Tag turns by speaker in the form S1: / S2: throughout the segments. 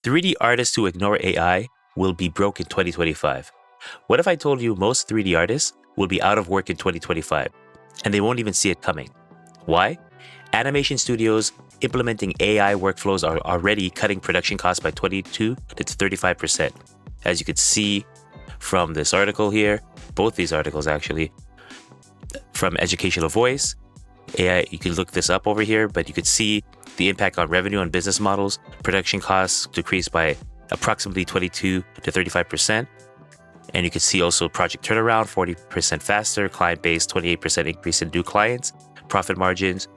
S1: 3D artists who ignore AI will be broke in 2025. What if I told you most 3D artists will be out of work in 2025 and they won't even see it coming? Why? Animation studios implementing AI workflows are already cutting production costs by 22 to 35%. As you could see from this article here, both these articles actually, from Educational Voice, AI, you can look this up over here, but you could see the impact on revenue and business models. Production costs decreased by approximately 22 to 35%. And you can see also project turnaround, 40% faster, client base, 28% increase in new clients, profit margins,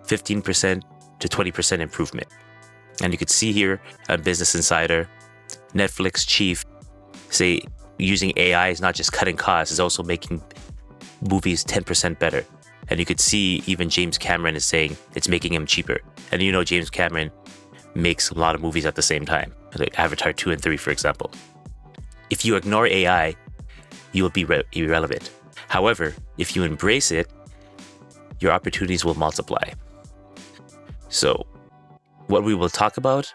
S1: 15% to 20% improvement. And you could see here on Business Insider, Netflix chief say using AI is not just cutting costs, it's also making movies 10% better. And you could see even James Cameron is saying it's making him cheaper. And you know James Cameron makes a lot of movies at the same time, like Avatar 2 and 3, for example. If you ignore AI, you will be irrelevant. However, if you embrace it, your opportunities will multiply. So, what we will talk about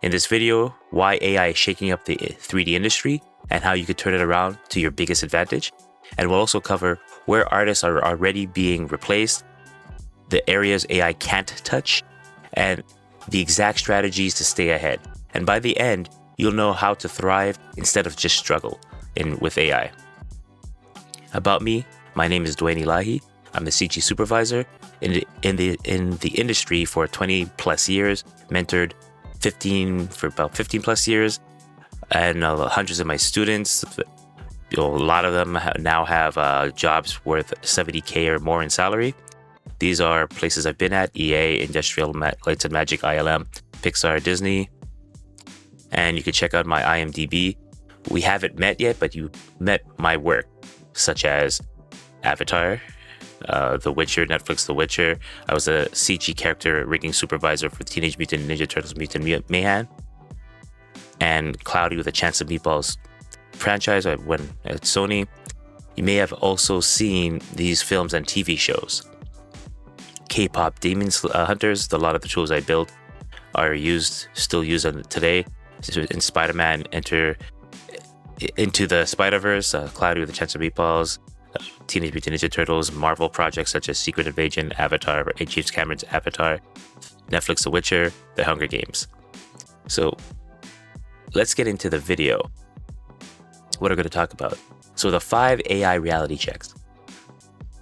S1: in this video, why AI is shaking up the 3D industry and how you could turn it around to your biggest advantage. And we'll also cover where artists are already being replaced, the areas AI can't touch, and the exact strategies to stay ahead. And by the end, you'll know how to thrive instead of just struggle with AI. About me, my name is Dwayne Elahie. I'm a CG Supervisor in the industry for 20 plus years, mentored for about 15 plus years, and hundreds of my students. A lot of them now have jobs worth $70K or more in salary. These are places I've been at: EA, Industrial Lights and Magic, ILM, Pixar, Disney. And you can check out my IMDb. We haven't met yet, but you met my work, such as Avatar, The Witcher, Netflix The Witcher. I was a CG character rigging supervisor for Teenage Mutant Ninja Turtles Mutant Mayhem, and Cloudy with a Chance of Meatballs franchise when at Sony. You may have also seen these films and TV shows. K-pop Demon Hunters, a lot of the tools I built are still used today. In Spider-Man Enter into the Spider-Verse, Cloudy with a Chance of Meatballs, Teenage Mutant Ninja Turtles, Marvel projects such as Secret Invasion, Avatar, James Cameron's Avatar, Netflix The Witcher, The Hunger Games. So let's get into the video. What I'm going to talk about. So the 5 AI reality checks.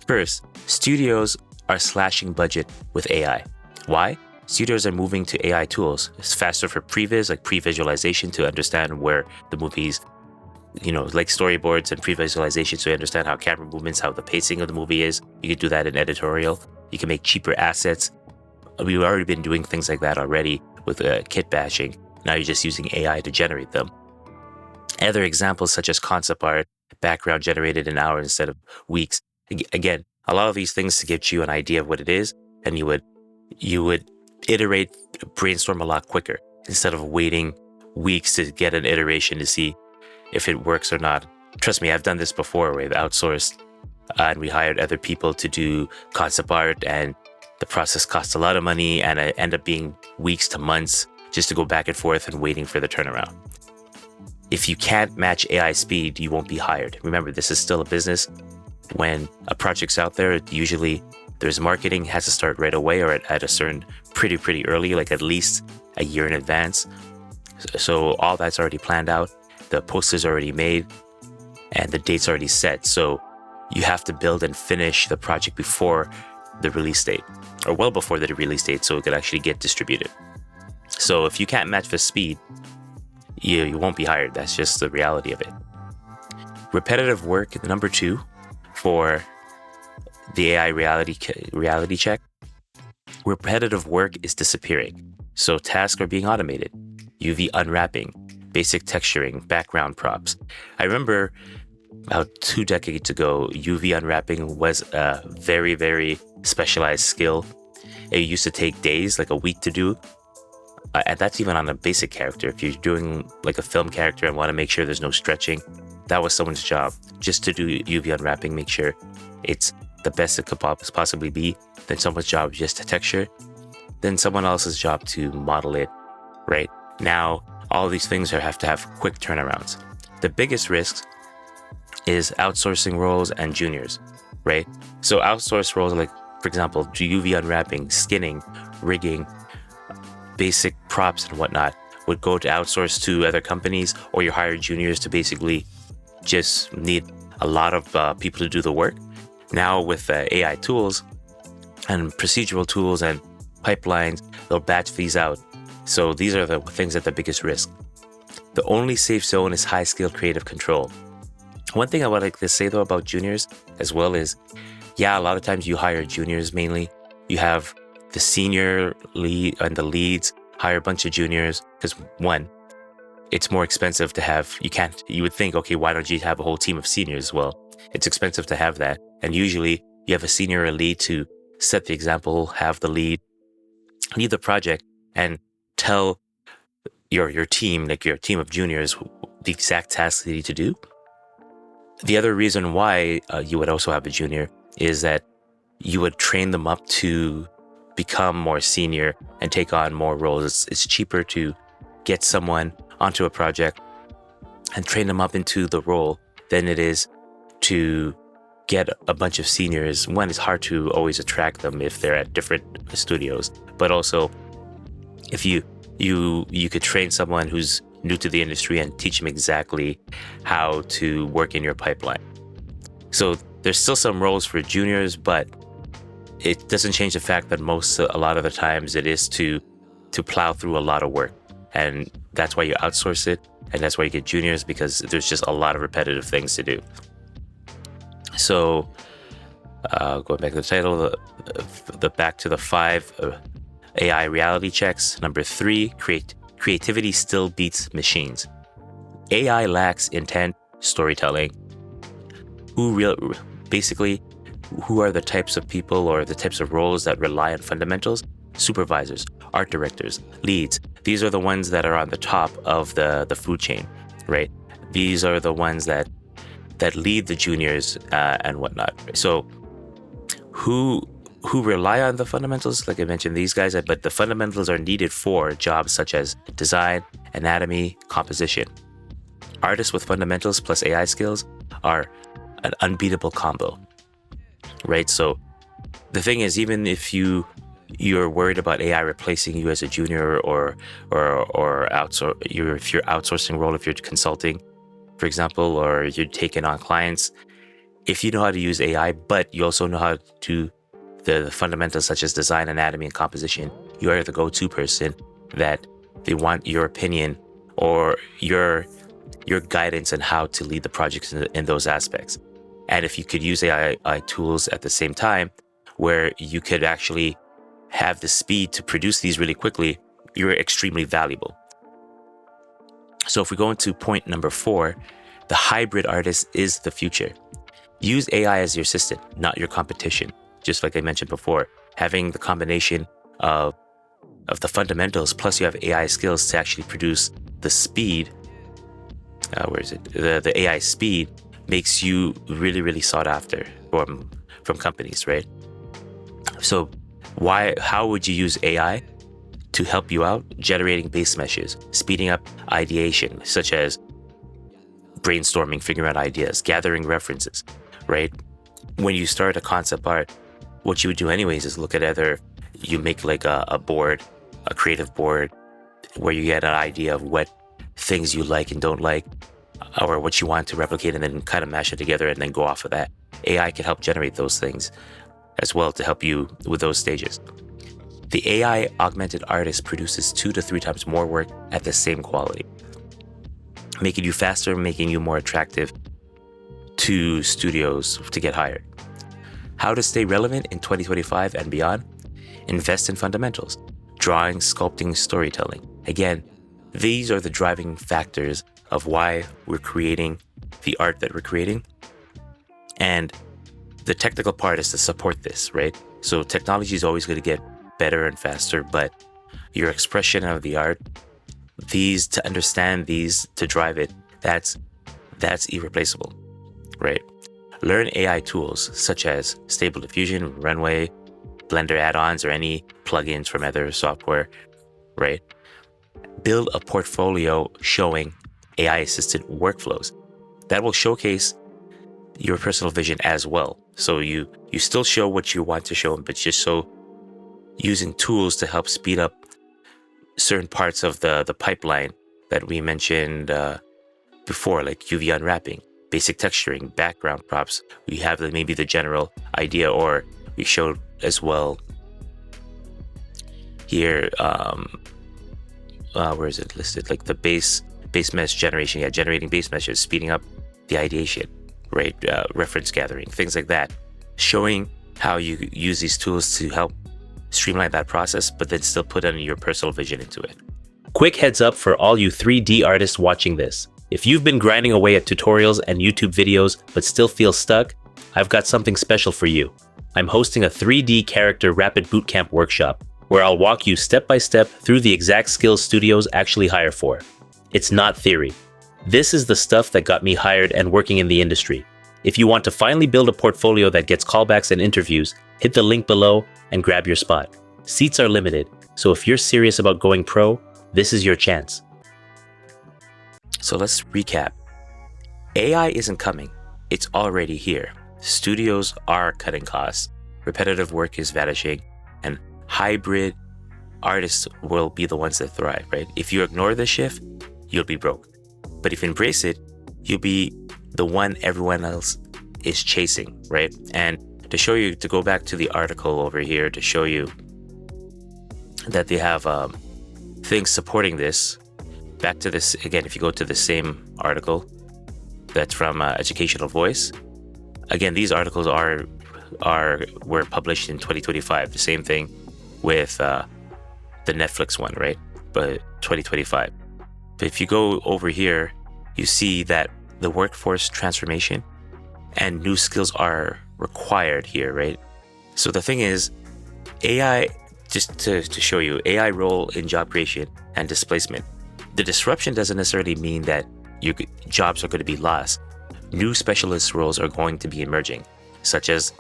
S1: First, studios are slashing budget with AI. Why? Studios are moving to AI tools. It's faster for previs, like pre-visualization, to understand where the movie's, like storyboards and pre-visualization, so you understand how camera movements, how the pacing of the movie is. You can do that in editorial. You can make cheaper assets. We've already been doing things like that already with kit bashing. Now you're just using AI to generate them. Other examples such as concept art, background generated in hours instead of weeks. Again, a lot of these things to get you an idea of what it is, and you would iterate, brainstorm a lot quicker instead of waiting weeks to get an iteration to see if it works or not. Trust me, I've done this before. We've outsourced and we hired other people to do concept art, and the process costs a lot of money, and it ended up being weeks to months just to go back and forth and waiting for the turnaround. If you can't match AI speed, you won't be hired. Remember, this is still a business. When a project's out there, usually there's marketing has to start right away or at a certain pretty early, like at least a year in advance. So all that's already planned out. The posters are already made and the date's already set. So you have to build and finish the project before the release date, or well before the release date, so it could actually get distributed. So if you can't match the speed, you won't be hired. That's just the reality of it. Repetitive work, number 2, for the AI reality check. Repetitive work is disappearing. So tasks are being automated. UV unwrapping, basic texturing, background props. I remember about 2 decades ago, UV unwrapping was a very specialized skill. It used to take days, like a week to do. And that's even on a basic character. If you're doing like a film character and want to make sure there's no stretching, that was someone's job, just to do UV unwrapping, make sure it's the best it could possibly be. Then someone's job is just to texture. Then someone else's job to model it, right? Now, All these things have to have quick turnarounds. The biggest risks is outsourcing roles and juniors, right? So outsource roles like, for example, UV unwrapping, skinning, rigging, basic props and whatnot would go to outsource to other companies, or you hire juniors to basically just need a lot of people to do the work. Now with AI tools and procedural tools and pipelines, they'll batch these out. So these are the things at the biggest risk. The only safe zone is high-skilled creative control. One thing I would like to say though about juniors as well is, yeah, a lot of times you hire juniors mainly. You have the senior lead and the leads hire a bunch of juniors because one, it's more expensive to have, you would think, okay, why don't you have a whole team of seniors? Well, it's expensive to have that. And usually you have a senior or a lead to set the example, have the lead the project and tell your team, like your team of juniors, the exact tasks they need to do. The other reason why you would also have a junior is that you would train them up to become more senior and take on more roles. It's cheaper to get someone onto a project and train them up into the role than it is to get a bunch of seniors. One, it's hard to always attract them if they're at different studios, but also if you could train someone who's new to the industry and teach them exactly how to work in your pipeline. So there's still some roles for juniors, but it doesn't change the fact that a lot of the times it is to plow through a lot of work. And that's why you outsource it. And that's why you get juniors, because there's just a lot of repetitive things to do. So going back to the title, back to the 5 AI reality checks. Number 3, creativity still beats machines. AI lacks intent, storytelling. Who are the types of people or the types of roles that rely on fundamentals? Supervisors, art directors, leads. These are the ones that are on the top of the food chain, right? These are the ones that lead the juniors and whatnot. So who rely on the fundamentals? Like I mentioned, these guys, but the fundamentals are needed for jobs such as design, anatomy, composition. Artists with fundamentals plus AI skills are an unbeatable combo, right? So the thing is, even if you're worried about AI replacing you as a junior or outsource, if you're outsourcing role, if you're consulting, for example, or you're taking on clients, if you know how to use AI, but you also know how to do the fundamentals such as design, anatomy, and composition, you are the go-to person that they want your opinion or your guidance on how to lead the projects in those aspects. And if you could use AI tools at the same time, where you could actually have the speed to produce these really quickly, you're extremely valuable. So if we go into point number 4, the hybrid artist is the future. Use AI as your assistant, not your competition. Just like I mentioned before, having the combination of the fundamentals plus you have AI skills to actually produce the speed. The AI speed makes you really, really sought after from companies, right? So how would you use AI to help you out? Generating base meshes, speeding up ideation, such as brainstorming, figuring out ideas, gathering references, right? When you start a concept art, what you would do anyways is look at you make like a board, a creative board, where you get an idea of what things you like and don't like, or what you want to replicate, and then kind of mash it together and then go off of that. AI can help generate those things as well to help you with those stages. The AI augmented artist produces 2 to 3 times more work at the same quality, making you faster, making you more attractive to studios to get hired. How to stay relevant in 2025 and beyond? Invest in fundamentals, drawing, sculpting, storytelling. Again, these are the driving factors of why we're creating the art that we're creating. And the technical part is to support this, right? So technology is always going to get better and faster, but your expression of the art, to understand these, to drive it, that's irreplaceable, right? Learn AI tools such as Stable Diffusion, Runway, Blender add-ons, or any plugins from other software, right? build a portfolio showing AI-assisted workflows. That will showcase your personal vision as well. So you still show what you want to show, but just so using tools to help speed up certain parts of the pipeline that we mentioned before, like UV unwrapping, basic texturing, background props. We have maybe the general idea, or we showed as well here, where is it listed? Like the base mesh generation, generating base meshes, speeding up the ideation, right? Reference gathering, things like that. Showing how you use these tools to help streamline that process, but then still put in your personal vision into it. Quick heads up for all you 3D artists watching this. If you've been grinding away at tutorials and YouTube videos, but still feel stuck, I've got something special for you. I'm hosting a 3D character rapid bootcamp workshop, where I'll walk you step by step through the exact skills studios actually hire for. It's not theory. This is the stuff that got me hired and working in the industry. If you want to finally build a portfolio that gets callbacks and interviews, hit the link below and grab your spot. Seats are limited, so if you're serious about going pro, this is your chance. So let's recap. AI isn't coming. It's already here. Studios are cutting costs. Repetitive work is vanishing, and hybrid artists will be the ones that thrive, right? If you ignore the shift, you'll be broke. But if you embrace it, you'll be the one everyone else is chasing, right? And to show you, to go back to the article over here, to show you that they have things supporting this. Back to this again, if you go to the same article that's from Educational Voice. Again, these articles were published in 2025. The same thing with the Netflix one, right? But 2025. But if you go over here, you see that the workforce transformation and new skills are required here, right? So the thing is, AI, just to show you, AI role in job creation and displacement. The disruption doesn't necessarily mean that your jobs are going to be lost. New specialist roles are going to be emerging, such as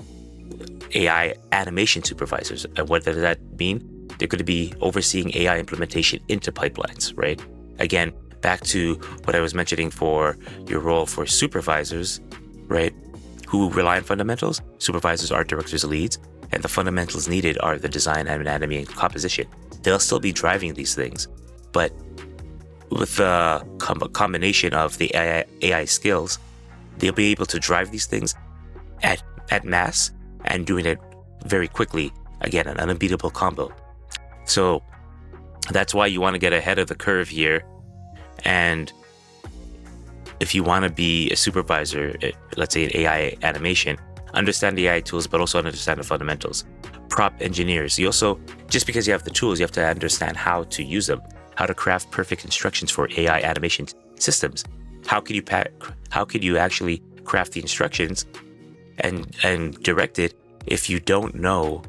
S1: AI animation supervisors. And what does that mean? They're going to be overseeing AI implementation into pipelines, right? Again, back to what I was mentioning for your role for supervisors, right? Who rely on fundamentals. Supervisors are directors' leads, and the fundamentals needed are the design and anatomy and composition. They'll still be driving these things, but with the combination of the AI skills, they'll be able to drive these things at mass and doing it very quickly. Again, an unbeatable combo. So that's why you want to get ahead of the curve here. And if you want to be a supervisor, let's say in AI animation, understand the AI tools, but also understand the fundamentals. Prop engineers, you also, just because you have the tools, you have to understand how to use them, how to craft perfect instructions for AI animation systems. How could you actually craft the instructions and direct it if you don't know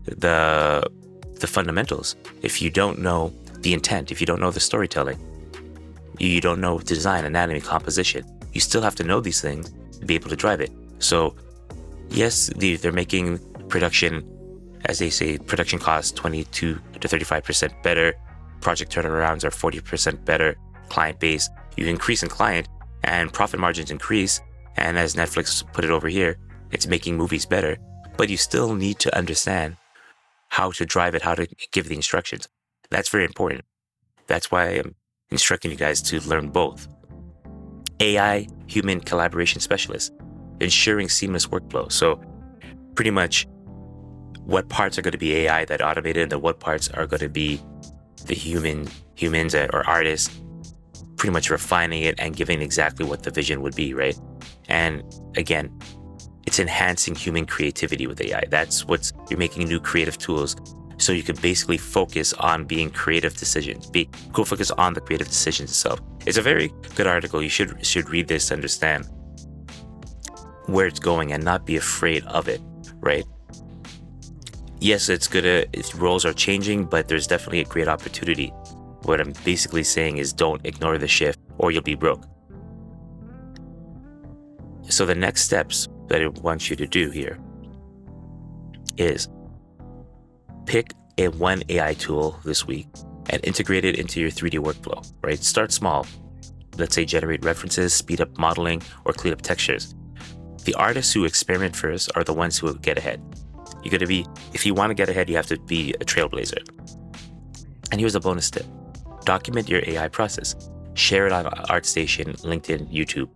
S1: the fundamentals, if you don't know the intent, if you don't know the storytelling, you don't know design, anatomy, composition. You still have to know these things to be able to drive it. So yes, they're making production, as they say, production costs 22 to 35% better. Project turnarounds are 40% better. Client base, you increase in client and profit margins increase. And as Netflix put it over here, it's making movies better, but you still need to understand how to drive it, how to give the instructions. That's very important. That's why I'm instructing you guys to learn both. AI, human collaboration specialist, ensuring seamless workflow. So pretty much what parts are going to be AI that automated and what parts are going to be the humans or artists, pretty much refining it and giving exactly what the vision would be, right? And again, it's enhancing human creativity with AI. You're making new creative tools so you can basically focus on being creative decisions. Go focus on the creative decisions itself. It's a very good article. You should read this to understand where it's going and not be afraid of it, right? Yes, its roles are changing, but there's definitely a great opportunity. What I'm basically saying is don't ignore the shift or you'll be broke. So the next steps that I want you to do here is pick one AI tool this week and integrate it into your 3D workflow, right? Start small. Let's say generate references, speed up modeling, or clean up textures. The artists who experiment first are the ones who will get ahead. If you want to get ahead, you have to be a trailblazer. And here's a bonus tip. Document your AI process. Share it on ArtStation, LinkedIn, YouTube.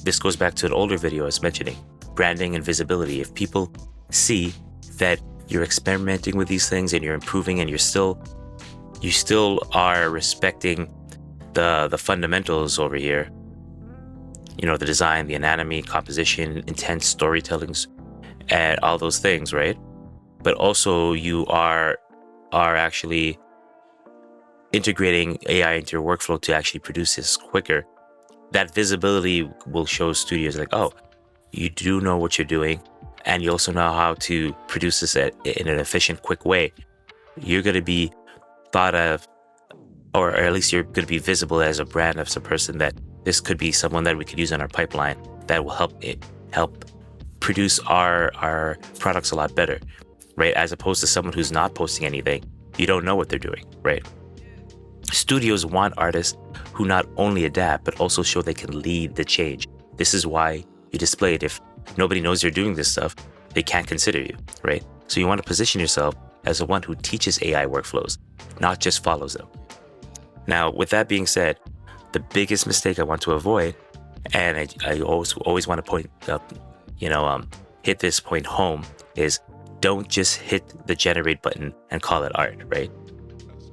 S1: This goes back to an older video I was mentioning, branding and visibility. If people see that you're experimenting with these things and you're improving and you still are respecting the fundamentals over here, the design, the anatomy, composition, intent, storytellings, and all those things, right? But also you are actually integrating AI into your workflow to actually produce this quicker. That visibility will show studios like, oh, you do know what you're doing, and you also know how to produce this in an efficient, quick way. You're going to be thought of, or at least you're going to be visible as a brand, as a person that this could be someone that we could use in our pipeline that will help produce our products a lot better, right? As opposed to someone who's not posting anything. You don't know what they're doing, right? Studios want artists who not only adapt, but also show they can lead the change. This is why you display it. If nobody knows you're doing this stuff, they can't consider you, right? So you want to position yourself as the one who teaches AI workflows, not just follows them. Now, with that being said, the biggest mistake I want to avoid, and I always want to point up, hit this point home, is don't just hit the generate button and call it art, right?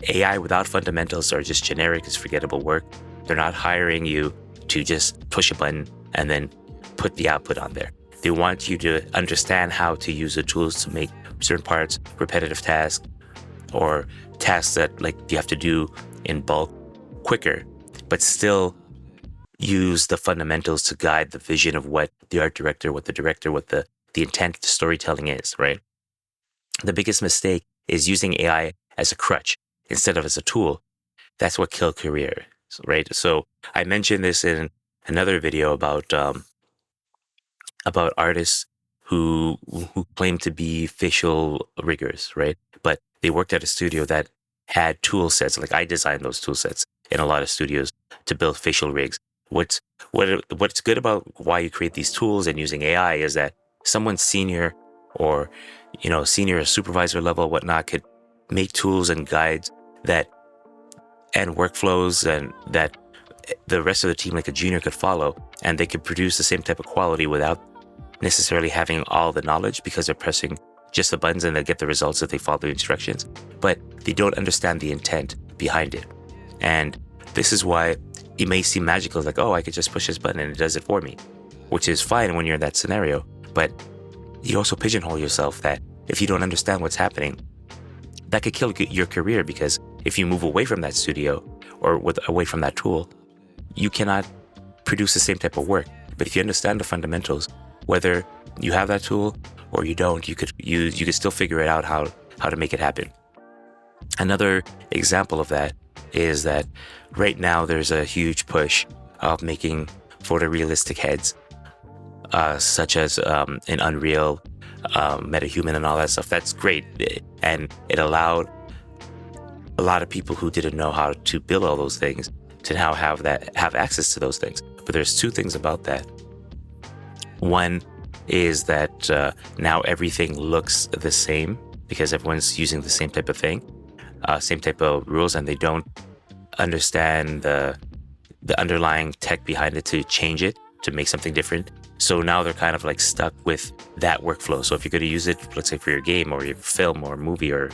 S1: AI without fundamentals are just generic, it's forgettable work. They're not hiring you to just push a button and then put the output on there. They want you to understand how to use the tools to make certain parts, repetitive tasks, or tasks that you have to do in bulk quicker, but still use the fundamentals to guide the vision of what the art director, what the intent of the storytelling is, right? The biggest mistake is using AI as a crutch instead of as a tool. That's what killed career, right? So I mentioned this in another video about artists who claim to be facial riggers, right? But they worked at a studio that had tool sets. Like I designed those tool sets in a lot of studios to build facial rigs. What's good about why you create these tools and using AI is that someone senior or senior supervisor level, whatnot, could make tools and guides and workflows and that the rest of the team, like a junior, could follow, and they could produce the same type of quality without necessarily having all the knowledge, because they're pressing just the buttons and they get the results if they follow the instructions, but they don't understand the intent behind it. And this is why it may seem magical, like, oh, I could just push this button and it does it for me, which is fine when you're in that scenario. But you also pigeonhole yourself that if you don't understand what's happening, that could kill your career, because if you move away from that studio or away from that tool, you cannot produce the same type of work. But if you understand the fundamentals, whether you have that tool or you don't, you could still figure it out how to make it happen. Another example of that is that right now there's a huge push of making photorealistic heads, such as in Unreal, MetaHuman, and all that stuff. That's great, and it allowed a lot of people who didn't know how to build all those things to now have access to those things. But there's two things about that. One is that now everything looks the same because everyone's using the same type of thing, same type of rules, and they don't understand the underlying tech behind it to change it, to make something different. So now they're kind of like stuck with that workflow. So if you're going to use it, let's say for your game or your film or movie or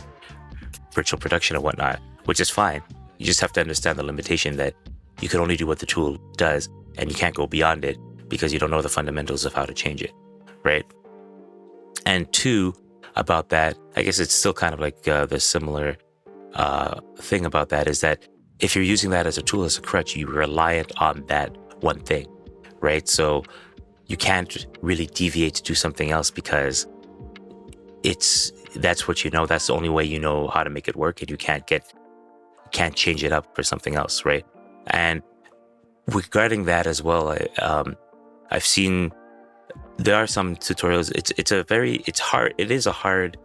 S1: virtual production or whatnot, which is fine, you just have to understand the limitation that you can only do what the tool does and you can't go beyond it because you don't know the fundamentals of how to change it, right? And two, about that, I guess it's still kind of like the similar thing about that is that if you're using that as a tool, as a crutch, you're reliant on that one thing, right? So you can't really deviate to do something else because that's what you know. That's the only way you know how to make it work, and you can't change it up for something else, right? And regarding that as well, I've seen there are some tutorials. It is a hard,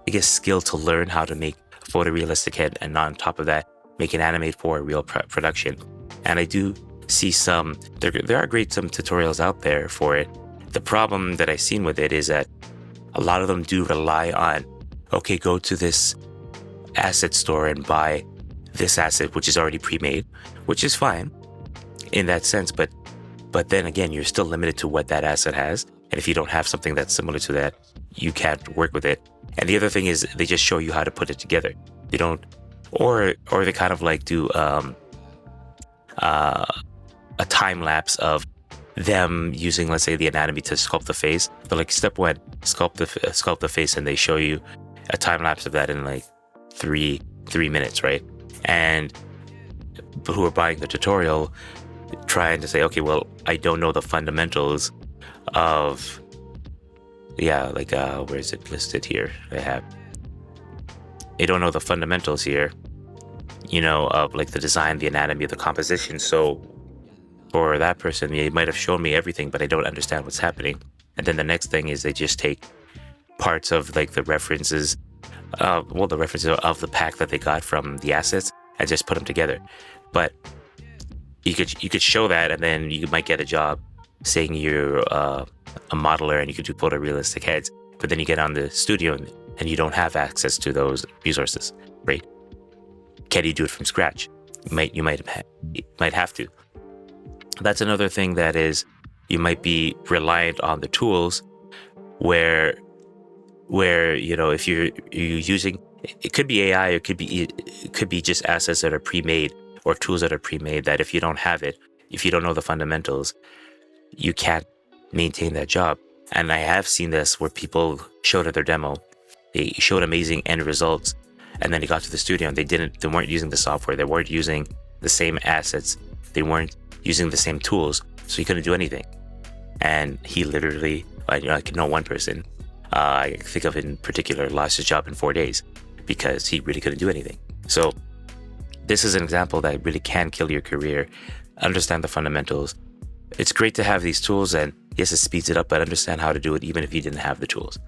S1: I guess, skill to learn how to make photorealistic head, and on top of that, make an animate for a real production. And I do see some, there are some tutorials out there for it. The problem that I've seen with it is that a lot of them do rely on, okay, go to this asset store and buy this asset, which is already pre-made, which is fine in that sense. But then again, you're still limited to what that asset has. And if you don't have something that's similar to that, you can't work with it. And the other thing is they just show you how to put it together. They don't, or they kind of like do a time lapse of them using, let's say, the anatomy to sculpt the face. They're like, step 1, sculpt the face, and they show you a time lapse of that in like three minutes, right? And who are buying the tutorial trying to say, okay, well, I don't know the fundamentals of, where is it listed here? I don't know the fundamentals here, of like the design, the anatomy, the composition. So for that person, they might have shown me everything, but I don't understand what's happening. And then the next thing is they just take parts of like the references of the pack that they got from the assets and just put them together. But you could show that, and then you might get a job saying you're a modeler and you could do photorealistic heads, but then you get on the studio and you don't have access to those resources, right? Can you do it from scratch? You might have to. That's another thing, that is, you might be reliant on the tools where if you're using, it could be AI, or it could be just assets that are pre-made or tools that are pre-made, that if you don't have it, if you don't know the fundamentals, you can't maintain that job. And I have seen this where people showed at their demo, they showed amazing end results, and then they got to the studio and they weren't using the software, they weren't using the same assets, they weren't using the same tools, so he couldn't do anything. And he literally, I know one person, I think of in particular, lost his job in 4 days because he really couldn't do anything. So this is an example that really can kill your career. Understand the fundamentals. It's great to have these tools, and yes, it speeds it up, but understand how to do it even if you didn't have the tools.